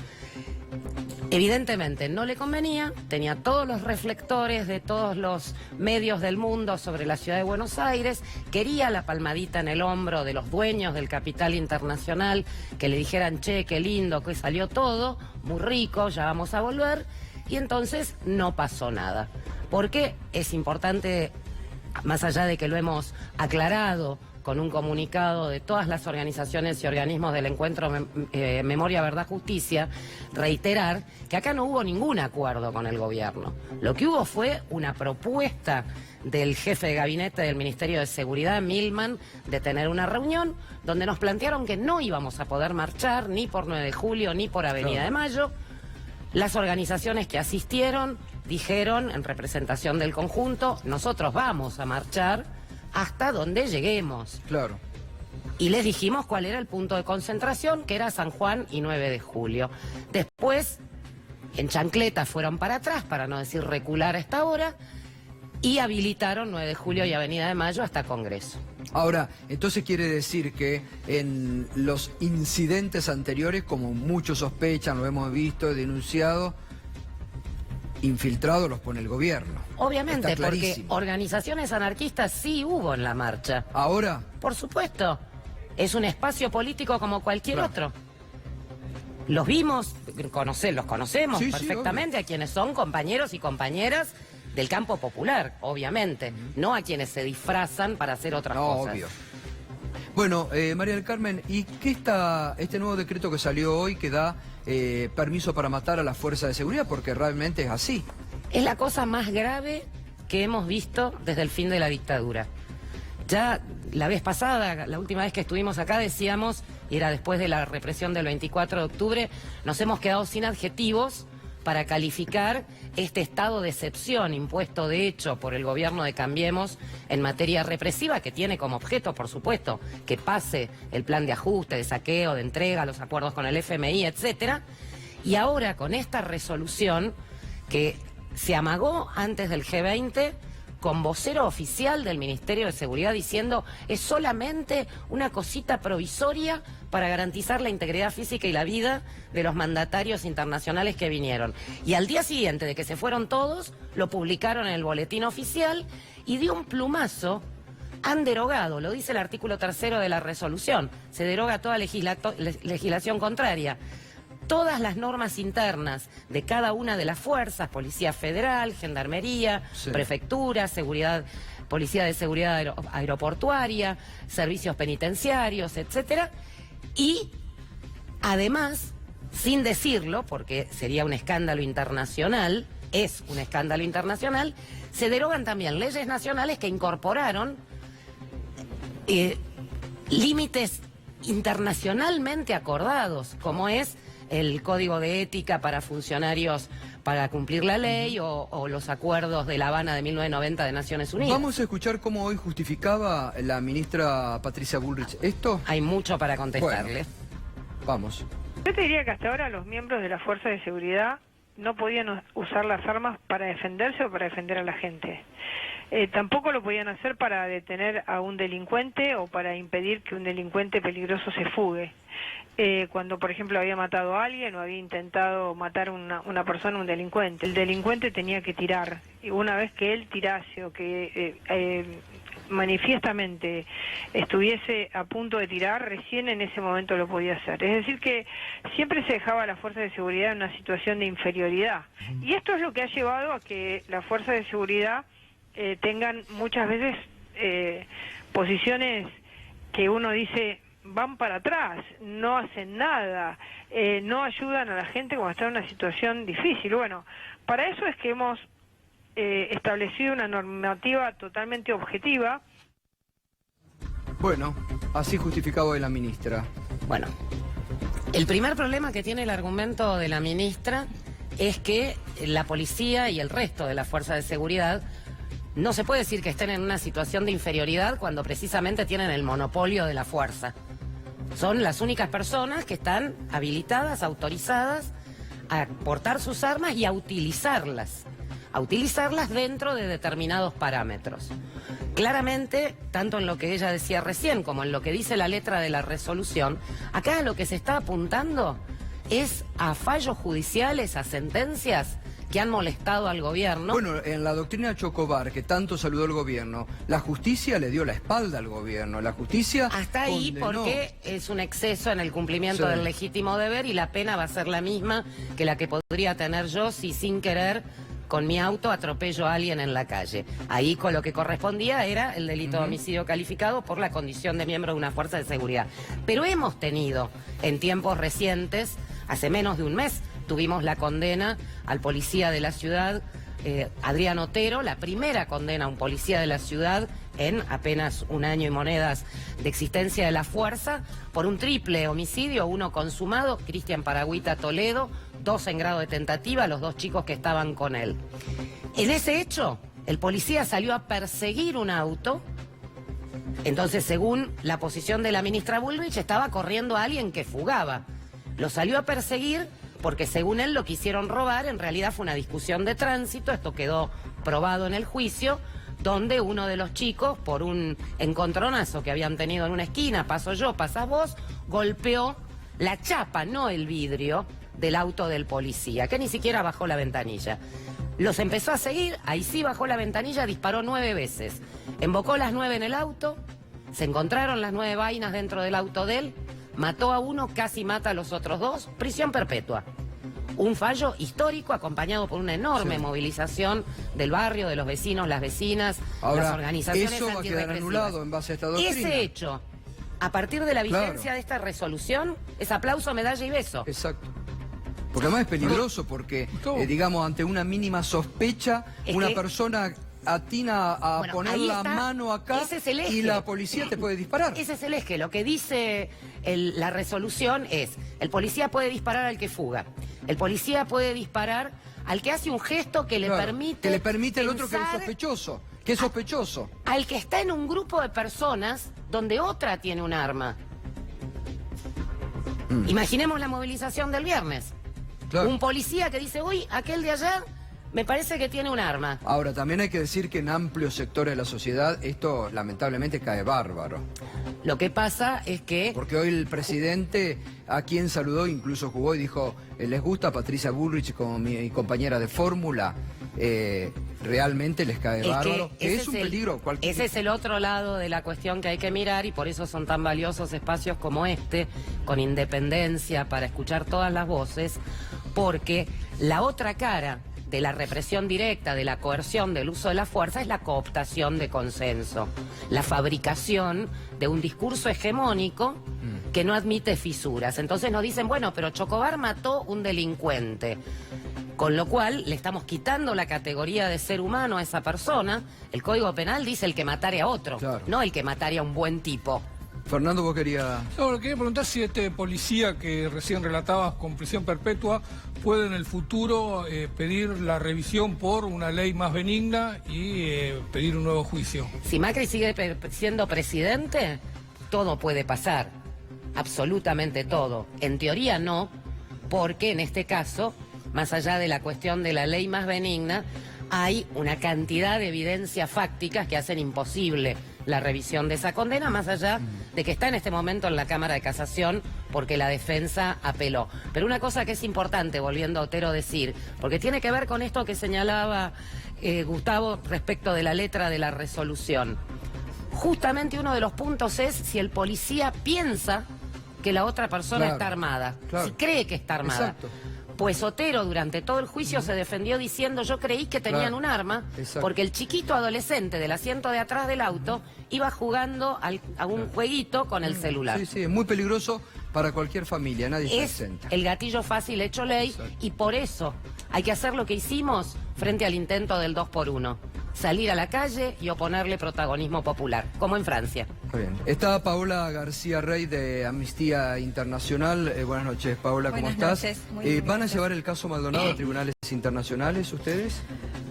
Evidentemente no le convenía, tenía todos los reflectores de todos los medios del mundo sobre la ciudad de Buenos Aires, quería la palmadita en el hombro de los dueños del capital internacional, que le dijeran, che, qué lindo, que salió todo, muy rico, ya vamos a volver, y entonces no pasó nada. ¿Por qué es importante más allá de que lo hemos aclarado con un comunicado de todas las organizaciones y organismos del encuentro Memoria, Verdad, Justicia, reiterar que acá no hubo ningún acuerdo con el gobierno. Lo que hubo fue una propuesta del jefe de gabinete del Ministerio de Seguridad, Milman, de tener una reunión donde nos plantearon que no íbamos a poder marchar ni por 9 de julio ni por Avenida de Mayo. Las organizaciones que asistieron dijeron, en representación del conjunto, nosotros vamos a marchar hasta donde lleguemos. Claro. Y les dijimos cuál era el punto de concentración, que era San Juan y 9 de julio. Después, en chancleta fueron para atrás, para no decir recular a esta hora, y habilitaron 9 de julio y Avenida de Mayo hasta Congreso. Ahora, entonces quiere decir que en los incidentes anteriores, como muchos sospechan, lo hemos visto, denunciado, infiltrados los pone el gobierno. Obviamente, Está porque clarísimo. organizaciones anarquistas sí hubo en la marcha. ¿Ahora? Por supuesto. Es un espacio político como cualquier otro. Los vimos, los conocemos Sí, sí, perfectamente a quienes son compañeros y compañeras del campo popular, obviamente. No a quienes se disfrazan para hacer otras cosas. Obvio. Bueno, María del Carmen, ¿y qué está este nuevo decreto que salió hoy que da permiso para matar a las fuerzas de seguridad? Porque realmente es así. Es la cosa más grave que hemos visto desde el fin de la dictadura. Ya la vez pasada, la última vez que estuvimos acá, decíamos, y era después de la represión del 24 de octubre, nos hemos quedado sin adjetivos para calificar este estado de excepción impuesto de hecho por el gobierno de Cambiemos en materia represiva, que tiene como objeto, por supuesto, que pase el plan de ajuste, de saqueo, de entrega, los acuerdos con el FMI, etcétera. Y ahora con esta resolución que se amagó antes del G20 con vocero oficial del Ministerio de Seguridad diciendo es solamente una cosita provisoria para garantizar la integridad física y la vida de los mandatarios internacionales que vinieron. Y al día siguiente de que se fueron todos, lo publicaron en el boletín oficial y de un plumazo han derogado, lo dice el artículo 3 de la resolución, se deroga toda legislación contraria. Todas las normas internas de cada una de las fuerzas, Policía Federal, Gendarmería, Prefectura, Seguridad, Policía de Seguridad Aeroportuaria, Servicios Penitenciarios, etcétera. Y además, sin decirlo, porque sería un escándalo internacional, es un escándalo internacional, se derogan también leyes nacionales que incorporaron límites internacionalmente acordados, como es el Código de Ética para funcionarios para cumplir la ley o los acuerdos de La Habana de 1990 de Naciones Unidas. Vamos a escuchar cómo hoy justificaba la ministra Patricia Bullrich esto. Hay mucho para contestarle. Bueno, vamos. Yo te diría que hasta ahora los miembros de las fuerzas de seguridad no podían usar las armas para defenderse o para defender a la gente. Tampoco lo podían hacer para detener a un delincuente o para impedir que un delincuente peligroso se fugue. Cuando, por ejemplo, había matado a alguien o había intentado matar a una persona, un delincuente, el delincuente tenía que tirar. Y una vez que él tirase o que manifiestamente estuviese a punto de tirar, recién en ese momento lo podía hacer. Es decir que siempre se dejaba a las fuerzas de seguridad en una situación de inferioridad. Y esto es lo que ha llevado a que las fuerzas de seguridad tengan muchas veces posiciones que uno dice van para atrás, no hacen nada, no ayudan a la gente cuando está en una situación difícil. Bueno, para eso es que hemos establecido una normativa totalmente objetiva. Bueno, así justificado de la ministra. Bueno, el primer problema que tiene el argumento de la ministra es que la policía y el resto de las fuerzas de seguridad no se puede decir que estén en una situación de inferioridad cuando precisamente tienen el monopolio de la fuerza. Son las únicas personas que están habilitadas, autorizadas a portar sus armas y a utilizarlas dentro de determinados parámetros. Claramente, tanto en lo que ella decía recién como en lo que dice la letra de la resolución, acá lo que se está apuntando es a fallos judiciales, a sentencias que han molestado al gobierno. Bueno, en la doctrina Chocobar, que tanto saludó el gobierno, la justicia le dio la espalda al gobierno. La justicia hasta ahí condenó. Porque es un exceso en el cumplimiento del legítimo deber y la pena va a ser la misma que la que podría tener yo si sin querer con mi auto atropello a alguien en la calle. Ahí con lo que correspondía era el delito de homicidio calificado por la condición de miembro de una fuerza de seguridad. Pero hemos tenido en tiempos recientes, hace menos de un mes, tuvimos la condena al policía de la ciudad, Adrián Otero, la primera condena a un policía de la ciudad en apenas un año y monedas de existencia de la fuerza, por un triple homicidio, uno consumado, Cristian Paragüita Toledo, 2 en grado de tentativa, los 2 chicos que estaban con él. En ese hecho, el policía salió a perseguir un auto. Entonces, según la posición de la ministra Bullrich, estaba corriendo a alguien que fugaba. Lo salió a perseguir porque, según él, lo quisieron robar. En realidad fue una discusión de tránsito. Esto quedó probado en el juicio, donde uno de los chicos, por un encontronazo que habían tenido en una esquina, paso yo, pasás vos, golpeó la chapa, no el vidrio, del auto del policía, que ni siquiera bajó la ventanilla. Los empezó a seguir, ahí sí bajó la ventanilla, disparó 9 veces. Embocó las 9 en el auto, se encontraron las 9 vainas dentro del auto de él, mató a uno, casi mata a los otros 2, prisión perpetua. Un fallo histórico acompañado por una enorme movilización del barrio, de los vecinos, las vecinas, ahora, las organizaciones eso va a quedar anulado en base a esta doctrina. Ese hecho, a partir de la vigencia de esta resolución, es aplauso, medalla y beso. Exacto. Porque además es peligroso, porque, digamos, ante una mínima sospecha, una persona atina a poner la mano acá y la policía te puede disparar. Ese es el eje. Lo que dice la resolución es, el policía puede disparar al que fuga, el policía puede disparar al que hace un gesto que le permite... Que le permite al otro que es sospechoso. Que es sospechoso. Al que está en un grupo de personas donde otra tiene un arma. Imaginemos la movilización del viernes. Claro. Un policía que dice, uy, aquel de ayer me parece que tiene un arma. Ahora, también hay que decir que en amplios sectores de la sociedad esto lamentablemente cae bárbaro. Lo que pasa es que... Porque hoy el presidente, a quien saludó, incluso jugó y dijo, les gusta Patricia Bullrich como mi compañera de fórmula, realmente les cae bárbaro. Que es un peligro. Ese es el otro lado de la cuestión que hay que mirar, y por eso son tan valiosos espacios como este, con independencia, para escuchar todas las voces, porque la otra cara de la represión directa, de la coerción, del uso de la fuerza, es la cooptación de consenso, la fabricación de un discurso hegemónico que no admite fisuras. Entonces nos dicen, bueno, pero Chocobar mató un delincuente, con lo cual le estamos quitando la categoría de ser humano a esa persona. El Código Penal dice el que matare a otro, no el que matare a un buen tipo. Fernando, vos querías... No, quería preguntar si este policía que recién relatabas con prisión perpetua puede en el futuro pedir la revisión por una ley más benigna y pedir un nuevo juicio. Si Macri sigue siendo presidente, todo puede pasar, absolutamente todo. En teoría no, porque en este caso, más allá de la cuestión de la ley más benigna, hay una cantidad de evidencias fácticas que hacen imposible la revisión de esa condena, más allá de que está en este momento en la Cámara de Casación porque la defensa apeló. Pero una cosa que es importante, volviendo a Otero, decir, porque tiene que ver con esto que señalaba Gustavo respecto de la letra de la resolución. Justamente uno de los puntos es si el policía piensa que la otra persona está armada, si cree que está armada. Exacto. Pues Otero durante todo el juicio se defendió diciendo, yo creí que tenían un arma, porque el chiquito adolescente del asiento de atrás del auto iba jugando a un jueguito con el celular. Sí, sí, es muy peligroso para cualquier familia, nadie está exento. El gatillo fácil hecho ley, y por eso hay que hacer lo que hicimos frente al intento del 2x1. Salir a la calle y oponerle protagonismo popular, como en Francia. Bien. Está Paola García Rey de Amnistía Internacional. Buenas noches, Paola, ¿cómo estás? ¿Van a llevar el caso Maldonado a tribunales internacionales ustedes?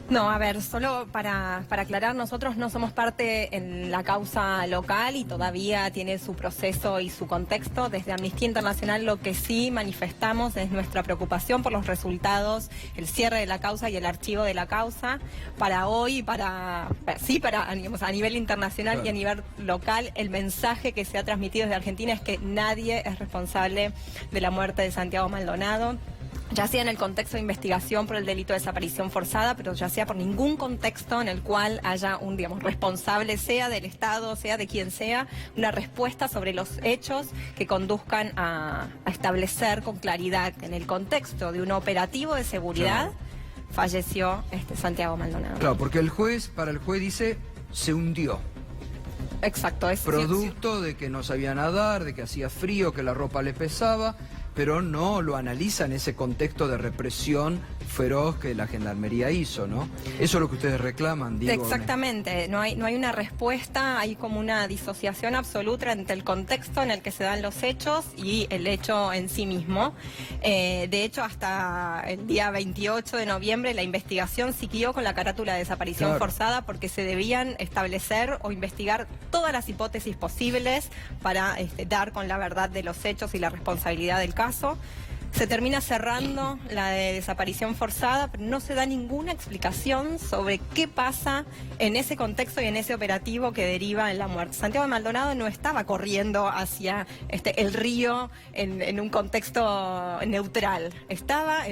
No, a ver, solo para aclarar, nosotros no somos parte en la causa local y todavía tiene su proceso y su contexto. Desde Amnistía Internacional lo que sí manifestamos es nuestra preocupación por los resultados, el cierre de la causa y el archivo de la causa. Para hoy, digamos, a nivel internacional y a nivel local, el mensaje que se ha transmitido desde Argentina es que nadie es responsable de la muerte de Santiago Maldonado, ya sea en el contexto de investigación por el delito de desaparición forzada, pero ya sea por ningún contexto en el cual haya un, digamos, responsable, sea del Estado, sea de quien sea, una respuesta sobre los hechos que conduzcan a establecer con claridad en el contexto de un operativo de seguridad falleció Santiago Maldonado. Claro, porque para el juez dice, se hundió. Exacto. Es producto de que no sabía nadar, de que hacía frío, que la ropa le pesaba, pero no lo analiza en ese contexto de represión feroz que la Gendarmería hizo, ¿no? Eso es lo que ustedes reclaman, digo. Exactamente, no hay una respuesta, hay como una disociación absoluta entre el contexto en el que se dan los hechos y el hecho en sí mismo. De hecho, hasta el día 28 de noviembre la investigación siguió con la carátula de desaparición forzada porque se debían establecer o investigar todas las hipótesis posibles para dar con la verdad de los hechos y la responsabilidad del caso. Se termina cerrando la de desaparición forzada, pero no se da ninguna explicación sobre qué pasa en ese contexto y en ese operativo que deriva en la muerte. Santiago Maldonado no estaba corriendo hacia el río en un contexto neutral, estaba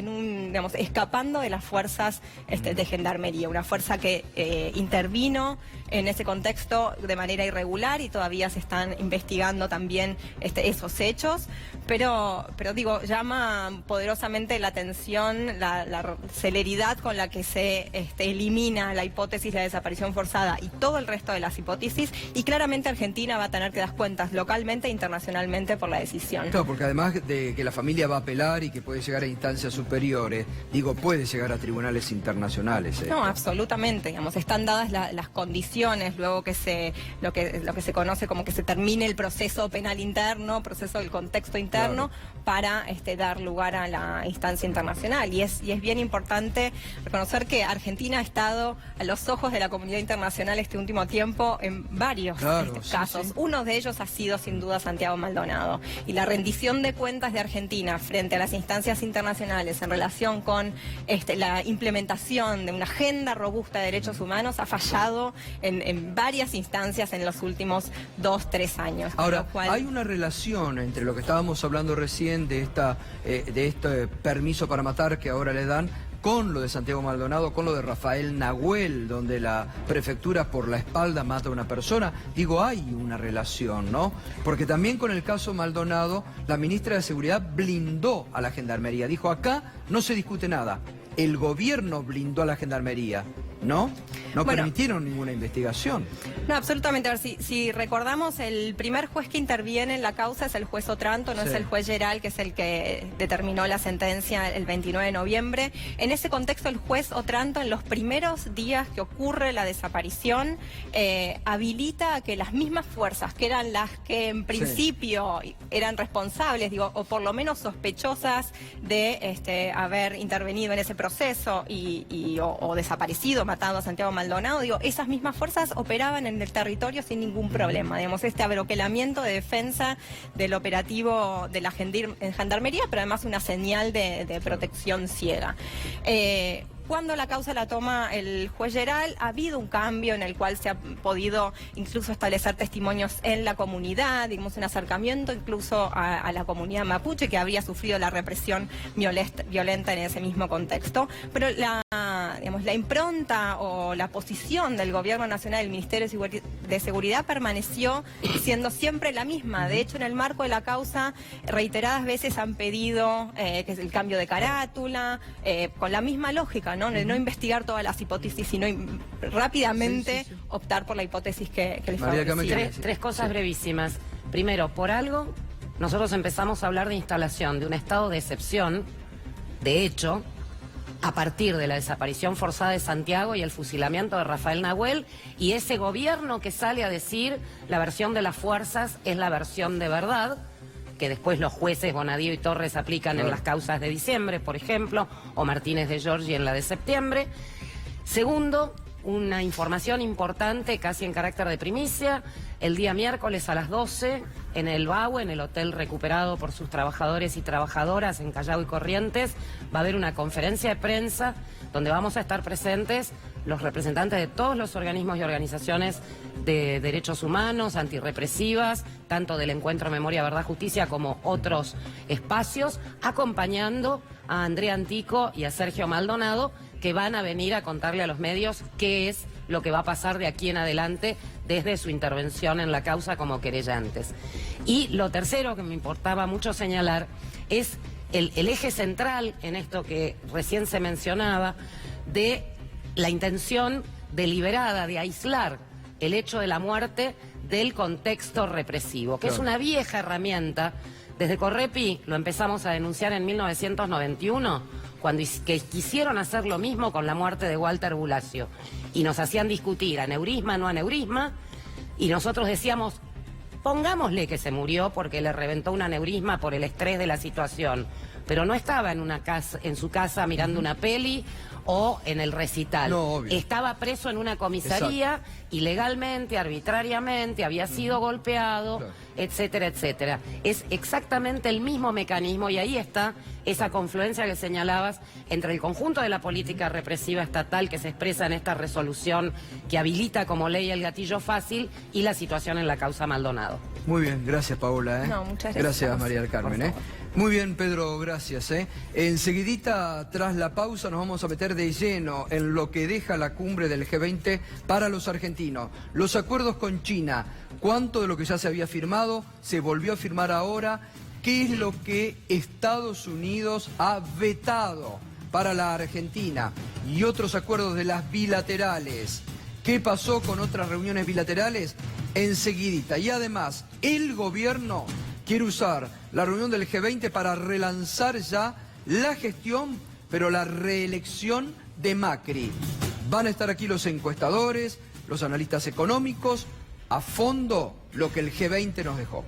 escapando de las fuerzas de Gendarmería, una fuerza que intervino en ese contexto de manera irregular y todavía se están investigando también esos hechos, pero digo, llama poderosamente la atención, la celeridad con la que se elimina la hipótesis de la desaparición forzada y todo el resto de las hipótesis, y claramente Argentina va a tener que dar cuentas localmente e internacionalmente por la decisión. Claro, porque además de que la familia va a apelar y que puede llegar a instancias superiores, digo, puede llegar a tribunales internacionales. No, absolutamente, están dadas las condiciones, luego que lo que se conoce como que se termine el proceso penal interno, proceso del contexto interno, para dar lugar a la instancia internacional. Y es bien importante reconocer que Argentina ha estado a los ojos de la comunidad internacional este último tiempo en varios casos. Sí. Uno de ellos ha sido sin duda Santiago Maldonado. Y la rendición de cuentas de Argentina frente a las instancias internacionales en relación con la implementación de una agenda robusta de derechos humanos ha fallado en varias instancias en los últimos 2-3 años. Ahora, hay una relación entre lo que estábamos hablando recién de este permiso para matar que ahora le dan con lo de Santiago Maldonado, con lo de Rafael Nahuel, donde la prefectura por la espalda mata a una persona. Digo, hay una relación, ¿no? Porque también con el caso Maldonado, la ministra de Seguridad blindó a la Gendarmería. Dijo, acá no se discute nada. El gobierno blindó a la Gendarmería, ¿no? No permitieron ninguna investigación. No, absolutamente. A ver, si recordamos, el primer juez que interviene en la causa es el juez Otranto, no es el juez Geral, que es el que determinó la sentencia el 29 de noviembre. En ese contexto, el juez Otranto, en los primeros días que ocurre la desaparición, habilita a que las mismas fuerzas, que eran las que en principio eran responsables, o por lo menos sospechosas de haber intervenido en ese proceso o desaparecido, matado a Santiago Maldonado, esas mismas fuerzas operaban en el territorio sin ningún problema. Este abroquelamiento de defensa del operativo de la Gendarmería, pero además una señal de protección ciega. Cuando la causa la toma el juez Geral, ha habido un cambio en el cual se ha podido incluso establecer testimonios en la comunidad, un acercamiento incluso a la comunidad mapuche que habría sufrido la represión violenta en ese mismo contexto. Pero la impronta o la posición del Gobierno Nacional, del Ministerio de Seguridad, permaneció siendo siempre la misma. De hecho, en el marco de la causa, reiteradas veces han pedido que es el cambio de carátula, con la misma lógica, de no investigar todas las hipótesis, sino rápidamente optar por la hipótesis que les favorece. Tres cosas brevísimas. Primero, por algo, nosotros empezamos a hablar de instalación de un estado de excepción, de hecho, a partir de la desaparición forzada de Santiago y el fusilamiento de Rafael Nahuel, y ese gobierno que sale a decir la versión de las fuerzas es la versión de verdad, que después los jueces Bonadío y Torres aplican en las causas de diciembre, por ejemplo, o Martínez de Giorgi en la de septiembre. Segundo, una información importante, casi en carácter de primicia, el día miércoles a las 12, en el BAU, en el hotel recuperado por sus trabajadores y trabajadoras en Callao y Corrientes, va a haber una conferencia de prensa donde vamos a estar presentes los representantes de todos los organismos y organizaciones de derechos humanos, antirrepresivas, tanto del Encuentro Memoria, Verdad, Justicia, como otros espacios, acompañando a Andrea Antico y a Sergio Maldonado, que van a venir a contarle a los medios qué es lo que va a pasar de aquí en adelante desde su intervención en la causa como querellantes. Y lo tercero que me importaba mucho señalar es el eje central en esto que recién se mencionaba, de la intención deliberada de aislar el hecho de la muerte del contexto represivo, que es una vieja herramienta. Desde Correpi lo empezamos a denunciar en 1991, cuando quisieron hacer lo mismo con la muerte de Walter Bulacio. Y nos hacían discutir aneurisma, no aneurisma, y nosotros decíamos, pongámosle que se murió porque le reventó un aneurisma por el estrés de la situación, pero no estaba en su casa mirando una peli o en el recital. No, obvio. Estaba preso en una comisaría, ilegalmente, arbitrariamente, había sido golpeado, etcétera, etcétera. Es exactamente el mismo mecanismo y ahí está esa confluencia que señalabas entre el conjunto de la política represiva estatal que se expresa en esta resolución que habilita como ley el gatillo fácil y la situación en la causa Maldonado. Muy bien, gracias Paola. No, muchas gracias. Gracias María del Carmen. Muy bien Pedro, gracias. Enseguidita, tras la pausa, nos vamos a meter de lleno en lo que deja la cumbre del G20 para los argentinos. Los acuerdos con China, cuánto de lo que ya se había firmado se volvió a firmar ahora, qué es lo que Estados Unidos ha vetado para la Argentina y otros acuerdos de las bilaterales. ¿Qué pasó con otras reuniones bilaterales? Enseguidita. Y además, el gobierno quiere usar la reunión del G20 para relanzar ya la gestión, pero la reelección de Macri. Van a estar aquí los encuestadores, los analistas económicos, a fondo lo que el G20 nos dejó.